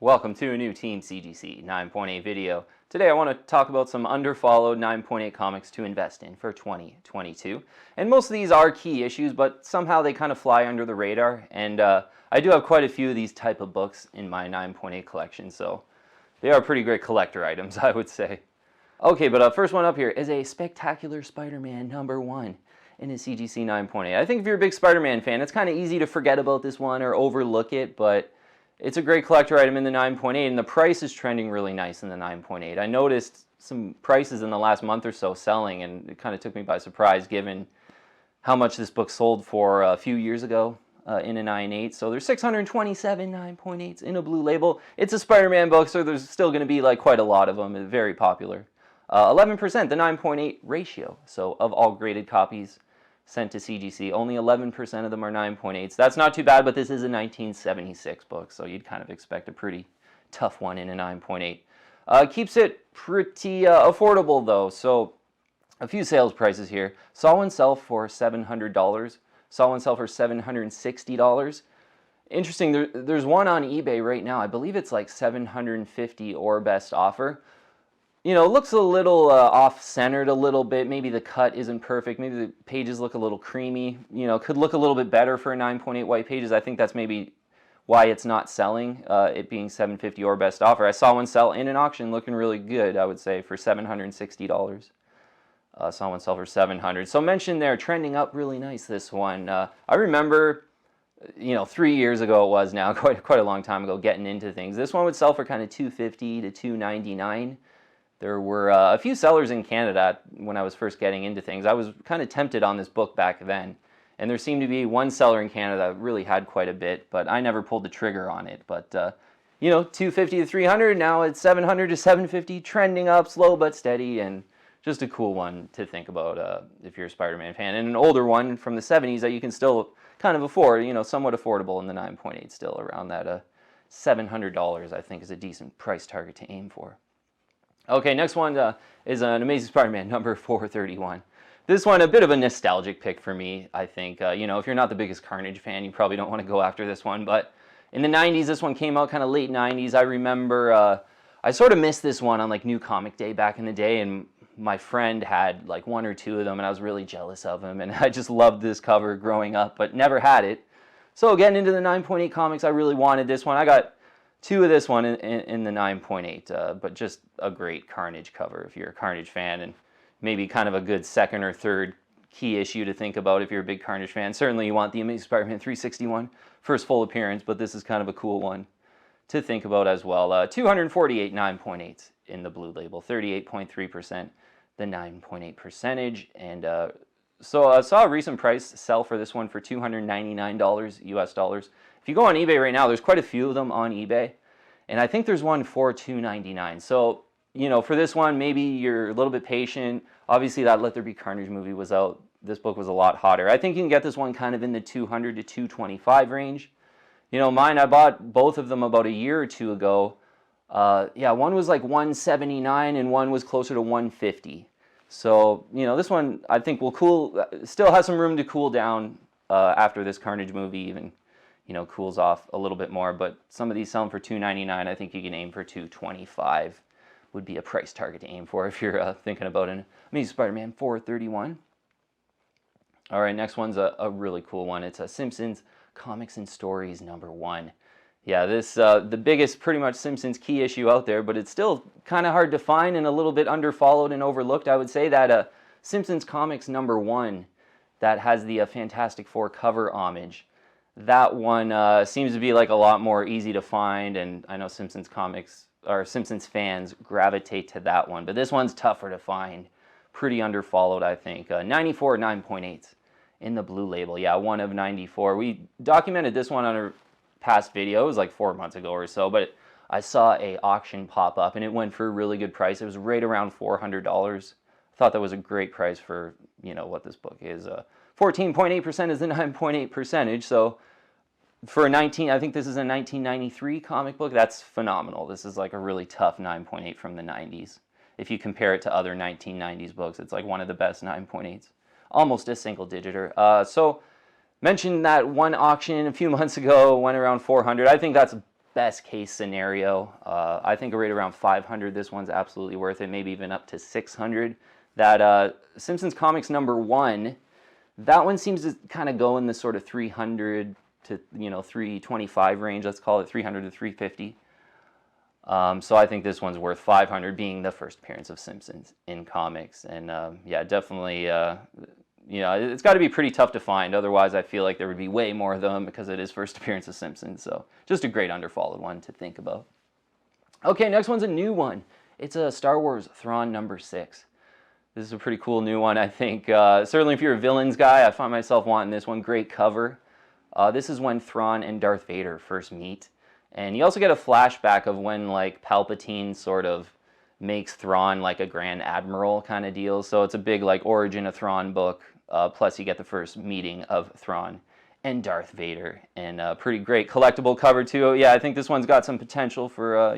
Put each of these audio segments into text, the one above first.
Welcome to a new Team CGC 9.8 video. Today I want to talk about some underfollowed 9.8 comics to invest in for 2022. And most of these are key issues, but somehow they kind of fly under the radar. And I do have quite a few of these type of books in my 9.8 collection, so they are pretty great collector items, I would say. Okay, but first one up here is a spectacular SpiderMan #1 in a CGC 9.8. I think if you're a big SpiderMan fan, it's kind of easy to forget about this one or overlook it, but it's a great collector item in the 9.8, and the price is trending really nice in the 9.8. I noticed some prices in the last month or so selling, and it kind of took me by surprise given how much this book sold for a few years ago in a 9.8. So there's 627 9.8s in a blue label. It's a Spider-Man book, so there's still going to be like quite a lot of them. It's very popular. 11%, the 9.8 ratio. So of all graded copies sent to CGC, only 11% of them are 9.8s. That's not too bad, but this is a 1976 book, so you'd kind of expect a pretty tough one in a 9.8. Keeps it pretty affordable though, so a few sales prices here. Saw one sell for $700, saw one sell for $760. Interesting, there's one on eBay right now. I believe it's like $750 or best offer. You know, it looks a little off-centered a little bit. Maybe the cut isn't perfect. Maybe the pages look a little creamy. You know, could look a little bit better for a 9.8 white pages. I think that's maybe why it's not selling, it being $750 or best offer. I saw one sell in an auction looking really good, I would say, for $760. Saw one sell for $700. So mentioned there, trending up really nice, this one. I remember, you know, 3 years ago it was now, quite a long time ago, getting into things. This one would sell for kind of $250 to $299. There were a few sellers in Canada when I was first getting into things. I was kind of tempted on this book back then, and there seemed to be one seller in Canada that really had quite a bit, but I never pulled the trigger on it. But you know, $250 to $300, now it's $700 to $750, trending up, slow but steady, and just a cool one to think about if you're a Spider-Man fan. And an older one from the 70s that you can still kind of afford, you know, somewhat affordable in the 9.8, still around that $700, I think, is a decent price target to aim for. Okay, next one is an Amazing Spider-Man number 431. This one, a bit of a nostalgic pick for me, I think. You know, if you're not the biggest Carnage fan, you probably don't want to go after this one. But in the 90s, this one came out kind of late 90s. I remember I sort of missed this one on like New Comic Day back in the day, and my friend had like one or two of them, and I was really jealous of him. And I just loved this cover growing up, but never had it. So getting into the 9.8 comics, I really wanted this one. I got two of this one in the 9.8, but just a great Carnage cover if you're a Carnage fan, and maybe kind of a good second or third key issue to think about if you're a big Carnage fan. Certainly you want the Amazing Spider-Man 361 first full appearance, but this is kind of a cool one to think about as well. 248 9.8s in the blue label, 38.3%, the 9.8 percentage, and so I saw a recent price sell for this one for $299 US dollars. If you go on eBay right now, there's quite a few of them on eBay, and I think there's one for $299. So, you know, for this one, maybe you're a little bit patient. Obviously, that Let There Be Carnage movie was out. This book was a lot hotter. I think you can get this one kind of in the $200 to $225 range. You know, mine, I bought both of them about a year or two ago. Yeah, one was like $179 and one was closer to $150. So, you know, this one I think will still has some room to cool down after this Carnage movie even, you know, cools off a little bit more. But some of these selling for $299, I think you can aim for $225 would be a price target to aim for if you're thinking about an Amazing Spider-Man 431. All right, next one's a really cool one. It's a Simpsons Comics and Stories #1. Yeah, this the biggest pretty much Simpsons key issue out there, but it's still kind of hard to find and a little bit underfollowed and overlooked. I would say that Simpsons Comics #1 that has the Fantastic Four cover homage, that one seems to be like a lot more easy to find, and I know Simpsons comics or Simpsons fans gravitate to that one, but this one's tougher to find, pretty underfollowed, I think. 94 9.8s in the blue label. Yeah, one of 94. We documented this one on a past video. It was like 4 months ago or so, but I saw a auction pop up and it went for a really good price. It was right around $400. I thought that was a great price for, you know, what this book is. 14.8% is the 9.8 percentage, so for I think this is a 1993 comic book. That's phenomenal. This is like a really tough 9.8 from the 90s. If you compare it to other 1990s books, it's like one of the best 9.8s. Almost a single digiter. So mentioned that one auction a few months ago went around $400. I think that's best case scenario. I think right around 500, this one's absolutely worth it, maybe even up to 600. That Simpsons Comics #1, that one seems to kind of go in the sort of 300 to 325 range, let's call it 300 to 350. So I think this one's worth 500, being the first appearance of Simpsons in comics. And yeah, definitely, it's got to be pretty tough to find. Otherwise, I feel like there would be way more of them because it is first appearance of Simpsons. So just a great Underfollowed one to think about. Okay, next one's a new one. It's a Star Wars Thrawn #6. This is a pretty cool new one, I think. Certainly if you're a villains guy, I find myself wanting this one. Great cover. This is when Thrawn and Darth Vader first meet. And you also get a flashback of when, like, Palpatine sort of makes Thrawn like a Grand Admiral kind of deal. So it's a big, like, origin of Thrawn book. Plus you get the first meeting of Thrawn and Darth Vader. And pretty great collectible cover, too. Yeah, I think this one's got some potential for,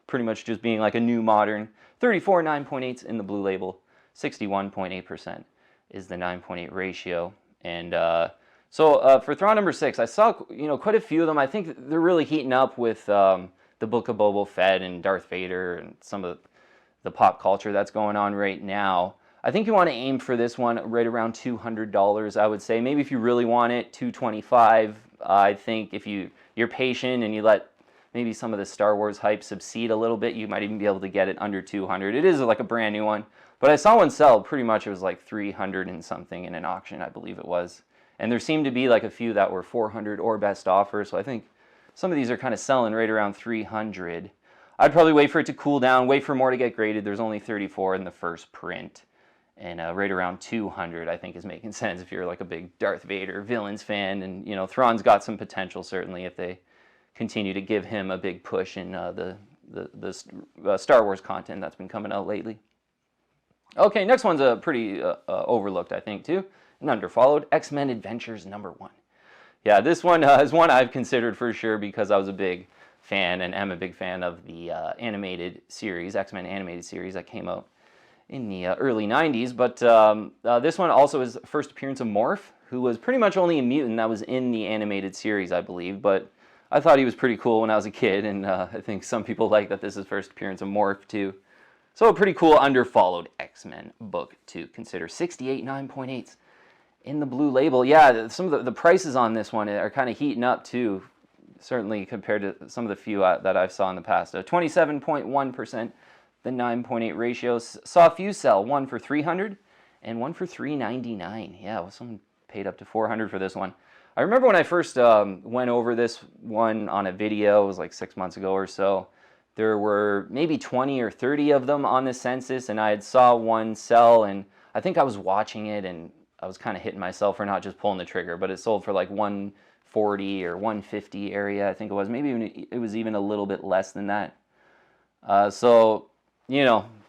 pretty much just being like a new modern. 34 9.8s in the blue label. 61.8% is the 9.8 ratio. And so for Thrawn #6, I saw quite a few of them. I think they're really heating up with the Book of Boba Fett and Darth Vader and some of the pop culture that's going on right now. I think you want to aim for this one right around $200, I would say. Maybe if you really want it, $225. I think if you're patient and you let maybe some of the Star Wars hype subside a little bit, you might even be able to get it under $200. It is like a brand new one. But I saw one sell pretty much, it was like 300 and something in an auction, I believe it was. And there seemed to be like a few that were 400 or best offer. So I think some of these are kind of selling right around 300. I'd probably wait for it to cool down, wait for more to get graded. There's only 34 in the first print. And right around 200, I think, is making sense if you're like a big Darth Vader villains fan. And, Thrawn's got some potential, certainly, if they continue to give him a big push in the Star Wars content that's been coming out lately. Okay, next one's a pretty overlooked, I think, too. And Underfollowed, XMen Adventures #1. Yeah, this one is one I've considered for sure because I was a big fan and am a big fan of the animated series, XMen animated series that came out in the early 90s. But this one also is the first appearance of Morph, who was pretty much only a mutant that was in the animated series, I believe. But I thought he was pretty cool when I was a kid, and I think some people like that this is first appearance of Morph, too. So a pretty cool Underfollowed X-Men book to consider. 68 9.8s in the blue label. Yeah, some of the prices on this one are kind of heating up too, certainly compared to some of the few that I've saw in the past. 27.1%, the 9.8 ratios. Saw a few sell, one for $300 and one for $399. Yeah, well, someone paid up to $400 for this one. I remember when I first went over this one on a video, it was like 6 months ago or so. There were maybe 20 or 30 of them on the census, and I had saw one sell, and I think I was watching it, and I was kind of hitting myself for not just pulling the trigger, but it sold for like 140 or 150 area, I think it was. Maybe it was even a little bit less than that. So,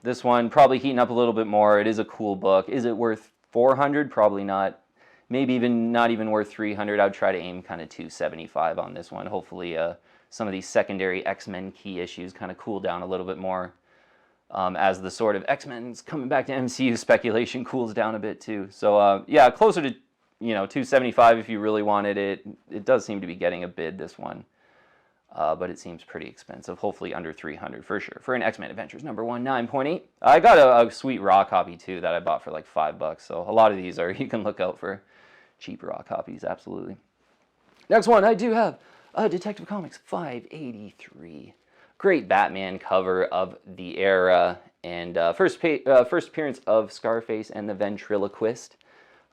this one probably heating up a little bit more. It is a cool book. Is it worth 400? Probably not. Maybe even not even worth 300. I would try to aim kind of 275 on this one. Hopefully, some of these secondary X-Men key issues kind of cool down a little bit more as the sort of X-Men's coming back to MCU speculation cools down a bit too. So yeah, closer to 275 if you really wanted it. It does seem to be getting a bid, this one, but it seems pretty expensive. Hopefully under 300 for sure for an XMen Adventures #1 9.8. I got a sweet raw copy too that I bought for like $5. So a lot of these you can look out for cheap raw copies. Absolutely. Next one I do have. Detective Comics 583. Great Batman cover of the era, and first appearance of Scarface and the Ventriloquist.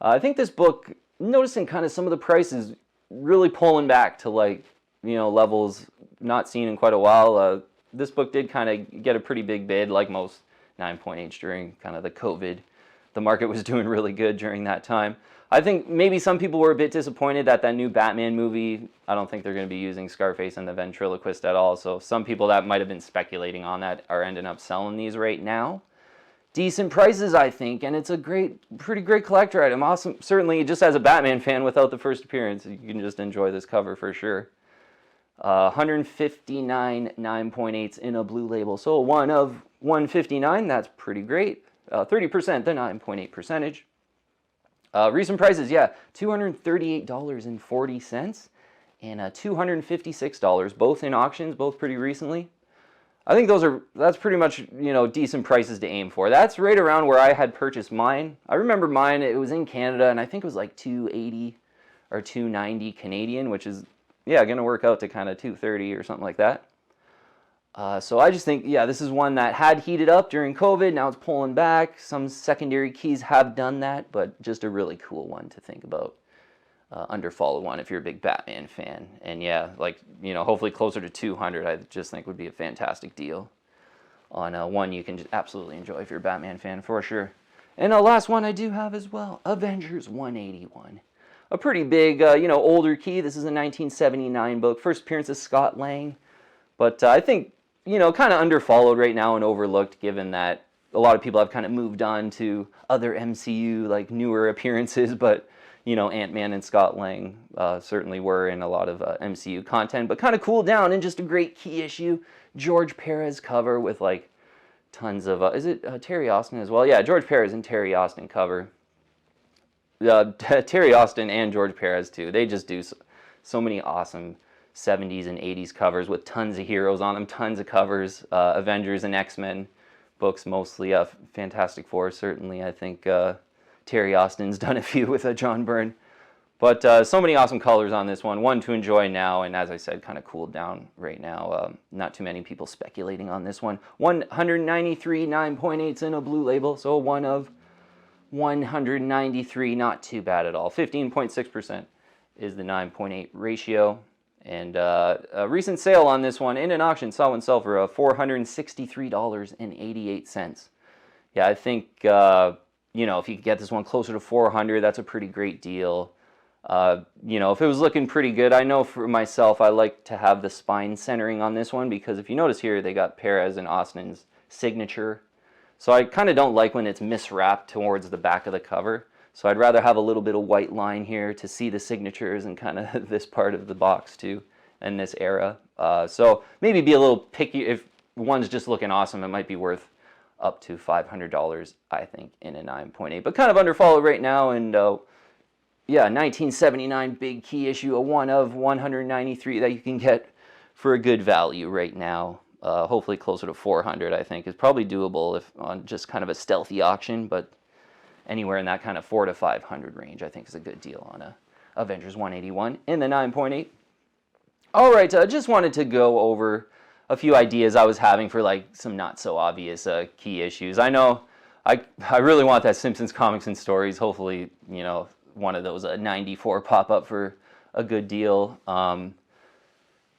I think this book, noticing kind of some of the prices, really pulling back to levels not seen in quite a while. This book did kind of get a pretty big bid, like most 9.8s during kind of the COVID. The market was doing really good during that time. I think maybe some people were a bit disappointed that new Batman movie, I don't think they're going to be using Scarface and the Ventriloquist at all. So some people that might have been speculating on that are ending up selling these right now. Decent prices, I think, and it's a pretty great collector item. Awesome. Certainly, just as a Batman fan without the first appearance, you can just enjoy this cover for sure. 159 9.8s in a blue label. So 1 of 159, that's pretty great. 30%, the 9.8 percentage. Recent prices, yeah, $238.40 and $256, both in auctions, both pretty recently. I think that's pretty much, you know, decent prices to aim for. That's right around where I had purchased mine. I remember mine, it was in Canada, and I think it was like $280 or $290 Canadian, which is, yeah, going to work out to kind of $230 or something like that. So I just think, yeah, this is one that had heated up during COVID. Now it's pulling back. Some secondary keys have done that, but just a really cool one to think about. Underfollowed one if you're a big Batman fan. And yeah, like, you know, hopefully closer to 200, I just think would be a fantastic deal on one you can just absolutely enjoy if you're a Batman fan for sure. And the last one I do have as well, Avengers 181. A pretty big, you know, older key. This is a 1979 book. First appearance of Scott Lang. But I think, you know, kind of underfollowed right now and overlooked, given that a lot of people have kind of moved on to other MCU, like, newer appearances, but you know, Ant-Man and Scott Lang certainly were in a lot of MCU content, but kind of cooled down in just a great key issue. George Perez cover with like tons of, is it Terry Austin as well? Yeah, George Perez and Terry Austin cover. Terry Austin and George Perez too. They just do so many awesome 70s and 80s covers with tons of heroes on them, tons of covers. Avengers and X-Men books mostly. Fantastic Four certainly, I think. Terry Austin's done a few with John Byrne. But so many awesome colors on this one to enjoy now, and as I said, kind of cooled down right now. Not too many people speculating on this one. 193 9.8s in a blue label, so one of 193, not too bad at all. 15.6% is the 9.8 ratio. And a recent sale on this one in an auction saw one sell for $463.88. Yeah, I think, you know, if you could get this one closer to 400, that's a pretty great deal. You know, if it was looking pretty good, I know for myself, I like to have the spine centering on this one because if you notice here, they got Perez and Austin's signature. So I kind of don't like when it's miswrapped towards the back of the cover. So I'd rather have a little bit of white line here to see the signatures and kind of this part of the box too, and this era. So maybe be a little picky. If one's just looking awesome, it might be worth up to $500, I think, in a 9.8. But kind of underfollowed right now, and yeah, 1979 big key issue, a one of 193 that you can get for a good value right now. Hopefully closer to 400, I think, is probably doable if on just kind of a stealthy auction, but anywhere in that kind of 400 to 500 range, I think is a good deal on a Avengers 181 in the 9.8. All right, just wanted to go over a few ideas I was having for like some not so obvious key issues. I know I really want that Simpsons Comics and Stories. Hopefully, you know, one of those 94 pop up for a good deal.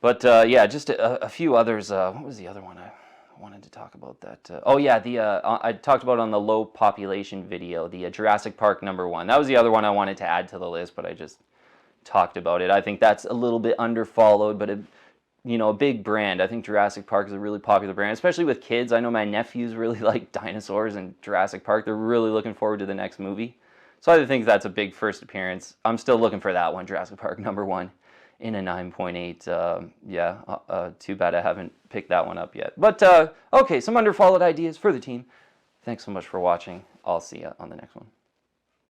But yeah, just a few others. What was the other one I wanted to talk about? That oh yeah, the I talked about on the low population video, the Jurassic Park #1. That was the other one I wanted to add to the list, but I just talked about it. I think that's a little bit underfollowed, but you know, a big brand. I think Jurassic Park is a really popular brand, especially with kids. I know my nephews really like dinosaurs and Jurassic Park. They're really looking forward to the next movie. So I think that's a big first appearance. I'm still looking for that one, Jurassic Park #1 in a 9.8. Yeah, too bad I haven't picked that one up yet. But okay, some underfollowed ideas for the team. Thanks so much for watching. I'll see you on the next one.